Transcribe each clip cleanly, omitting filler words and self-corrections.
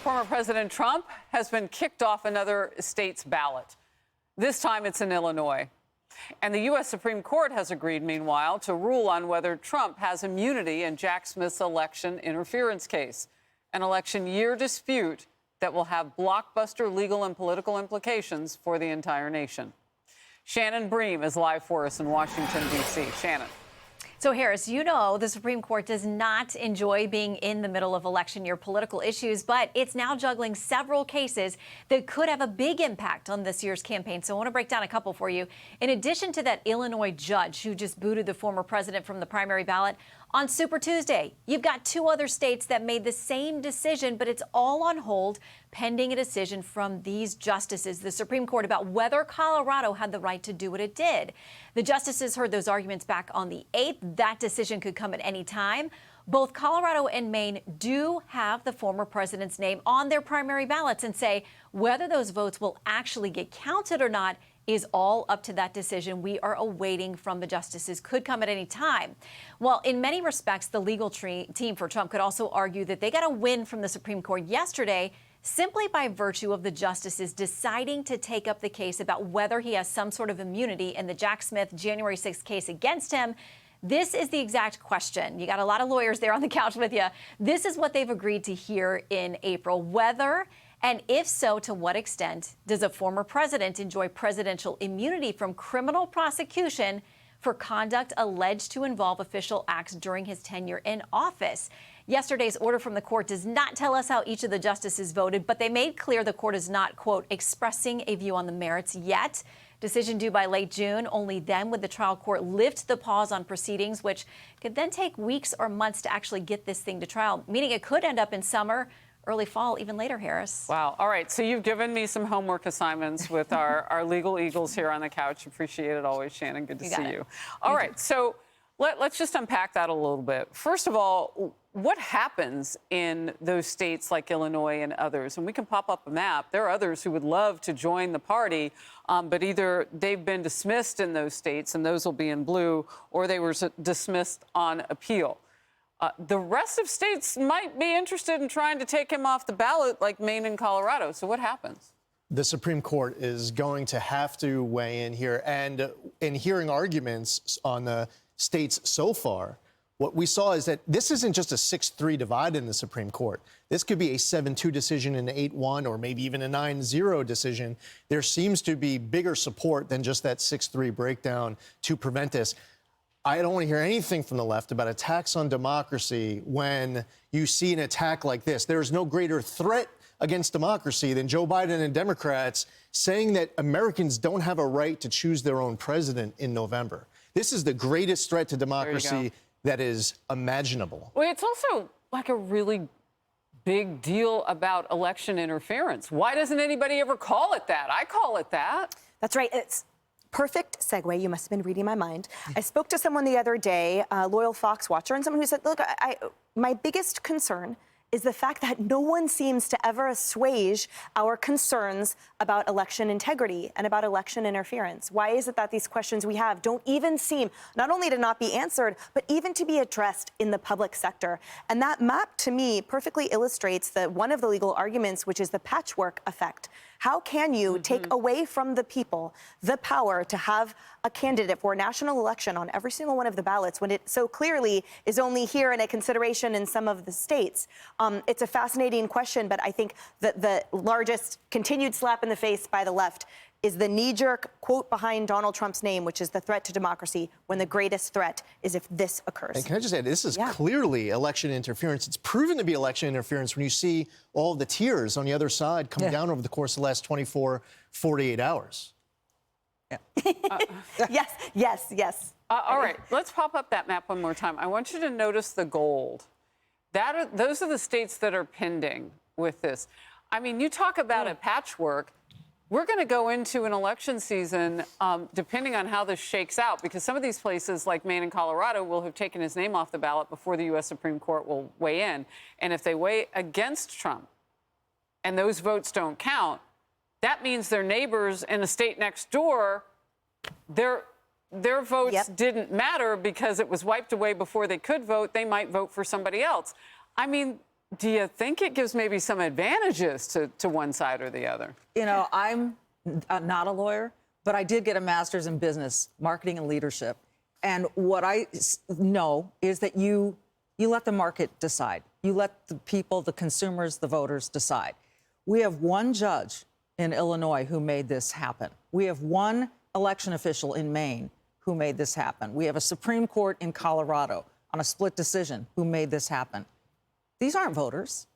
former President Trump has been kicked off another state's ballot. This time it's in Illinois. And the U.S. Supreme Court has agreed, meanwhile, to rule on whether Trump has immunity in Jack Smith's election interference case, an election year dispute that will have blockbuster legal and political implications for the entire nation. Shannon Bream is live for us in Washington, D.C. Shannon. So, Harris, you know the Supreme Court does not enjoy being in the middle of election year political issues, but it's now juggling several cases that could have a big impact on this year's campaign. So I want to break down a couple for you. In addition to that Illinois judge who just booted the former president from the primary ballot, on Super Tuesday, you've got two other states that made the same decision, but it's all on hold pending a decision from these justices, the Supreme Court, about whether Colorado had the right to do what it did. The justices heard those arguments back on the 8th. That decision could come at any time. Both Colorado and Maine do have the former president's name on their primary ballots and say whether those votes will actually get counted or not is all up to that decision we are awaiting from the justices. Could come at any time. Well, in many respects, the legal team for Trump could also argue that they got a win from the Supreme Court yesterday simply by virtue of the justices deciding to take up the case about whether he has some sort of immunity in the Jack Smith January 6th case against him. This is the exact question. You got a lot of lawyers there on the couch with you. This is what they've agreed to hear in April. Whether, and if so, to what extent, does a former president enjoy presidential immunity from criminal prosecution for conduct alleged to involve official acts during his tenure in office? Yesterday's order from the court does not tell us how each of the justices voted, but they made clear the court is not, quote, expressing a view on the merits yet. Decision due by late June. Only then would the trial court lift the pause on proceedings, which could then take weeks or months to actually get this thing to trial, meaning it could end up in summer, early fall, even later, Harris. Wow. All right. So you've given me some homework assignments with our legal eagles here on the couch. Appreciate it always, Shannon. Good to see you. All right. So let's just unpack that a little bit. First of all, what happens in those states like Illinois and others? And we can pop up a map. There are others who would love to join the party, but either they've been dismissed in those states, and those will be in blue, or they were dismissed on appeal. The rest of states might be interested in trying to take him off the ballot, like Maine and Colorado. So what happens? The Supreme Court is going to have to weigh in here. And in hearing arguments on the states so far, what we saw is that this isn't just a 6-3 divide in the Supreme Court. This could be a 7-2 decision, an 8-1, or maybe even a 9-0 decision. There seems to be bigger support than just that 6-3 breakdown to prevent this. I don't want to hear anything from the left about attacks on democracy when you see an attack like this. There is no greater threat against democracy than Joe Biden and Democrats saying that Americans don't have a right to choose their own president in November. This is the greatest threat to democracy that is imaginable. Well, it's also like a really big deal about election interference. Why doesn't anybody ever call it that? I call it that. That's right. It's perfect segue. You must have been reading my mind. I spoke to someone the other day, a loyal Fox watcher, and someone who said, look, my biggest concern is the fact that no one seems to ever assuage our concerns about election integrity and about election interference. Why is it that these questions we have don't even seem not only to not be answered, but even to be addressed in the public sector? And that map, to me, perfectly illustrates one of the legal arguments, which is the patchwork effect. How can you take away from the people the power to have a candidate for a national election on every single one of the ballots when it so clearly is only here in a consideration in some of the states? It's a fascinating question, but I think that the largest continued slap in the face by the left is the knee-jerk quote behind Donald Trump's name, which is the threat to democracy, when the greatest threat is if this occurs. And can I just add, this is clearly election interference. It's proven to be election interference when you see all of the tiers on the other side come down over the course of the last 24, 48 hours. Yes. All right, let's pop up that map one more time. I want you to notice the gold. Those are the states that are pending with this. I mean, you talk about a patchwork. We're going to go into an election season, depending on how this shakes out, because some of these places, like Maine and Colorado, will have taken his name off the ballot before the U.S. Supreme Court will weigh in. And if they weigh against Trump and those votes don't count, that means their neighbors in the state next door, their votes didn't matter because it was wiped away before they could vote. They might vote for somebody else. I mean, do you think it gives maybe some advantages to one side or the other? You know, I'm not a lawyer, but I did get a master's in business, marketing and leadership. And what I know is that you let the market decide. You let the people, the consumers, the voters decide. We have one judge in Illinois who made this happen. We have one election official in Maine who made this happen. We have a Supreme Court in Colorado on a split decision who made this happen. These aren't voters.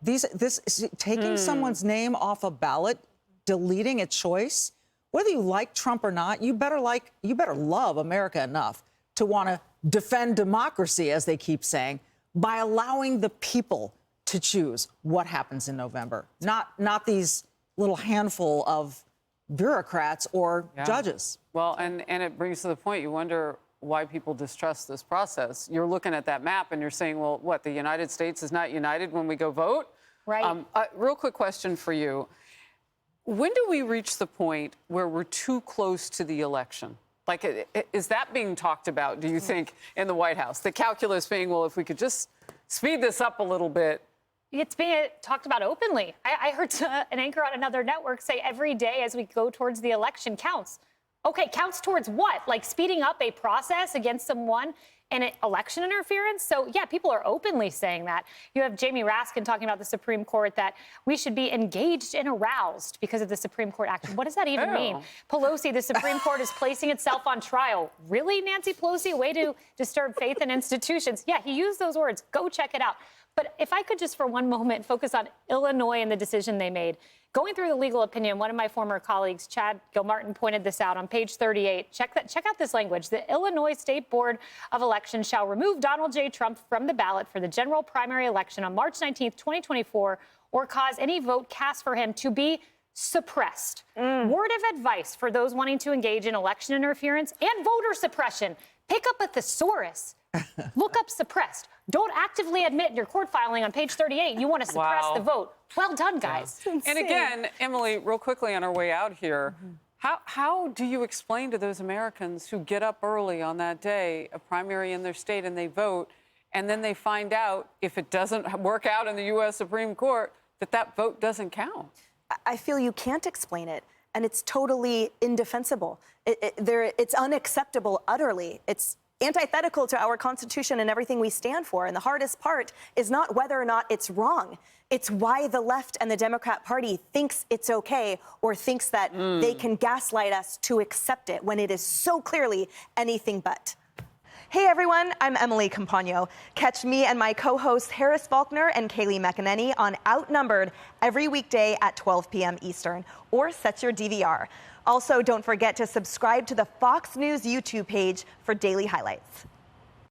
This is taking someone's name off a ballot, deleting a choice. Whether you like Trump or not, you better love America enough to want to defend democracy, as they keep saying, by allowing the people to choose what happens in November, not these little handful of bureaucrats or judges. Well, and it brings to the point, you wonder why people distrust this process. You're looking at that map and you're saying, well, what, the United States is not united when we go vote? Right. Real quick question for you. When do we reach the point where we're too close to the election? Like, is that being talked about, do you think, in the White House? The calculus being, well, if we could just speed this up a little bit. It's being talked about openly. I heard an anchor on another network say every day as we go towards the election counts. Okay, counts towards what? Like speeding up a process against someone and election interference? So, yeah, people are openly saying that. You have Jamie Raskin talking about the Supreme Court, that we should be engaged and aroused because of the Supreme Court action. What does that even mean? Pelosi, the Supreme Court is placing itself on trial. Really, Nancy Pelosi? Way to disturb faith in institutions. Yeah, he used those words. Go check it out. But if I could just for one moment focus on Illinois and the decision they made. Going through the legal opinion, one of my former colleagues, Chad Gilmartin, pointed this out on page 38. Check out this language. The Illinois State Board of Elections shall remove Donald J. Trump from the ballot for the general primary election on March 19th, 2024, or cause any vote cast for him to be suppressed. Word of advice for those wanting to engage in election interference and voter suppression. Pick up a thesaurus. Look up suppressed. Don't actively admit in your court filing on page 38 you want to suppress the vote. Well done, guys. And again, Emily, real quickly on our way out here, how do you explain to those Americans who get up early on that day, a primary in their state, and they vote, and then they find out, if it doesn't work out in the U.S. Supreme Court, that vote doesn't count? I feel you can't explain it, and it's totally indefensible. It's unacceptable utterly. It's antithetical to our Constitution and everything we stand for. And the hardest part is not whether or not it's wrong. It's why the left and the Democrat Party thinks it's okay, or thinks that they can gaslight us to accept it when it is so clearly anything but. Hey everyone, I'm Emily Campagno. Catch me and my co-hosts Harris Faulkner and Kaylee McEnany on Outnumbered every weekday at 12 p.m. Eastern, or set your DVR. Also, don't forget to subscribe to the Fox News YouTube page for daily highlights.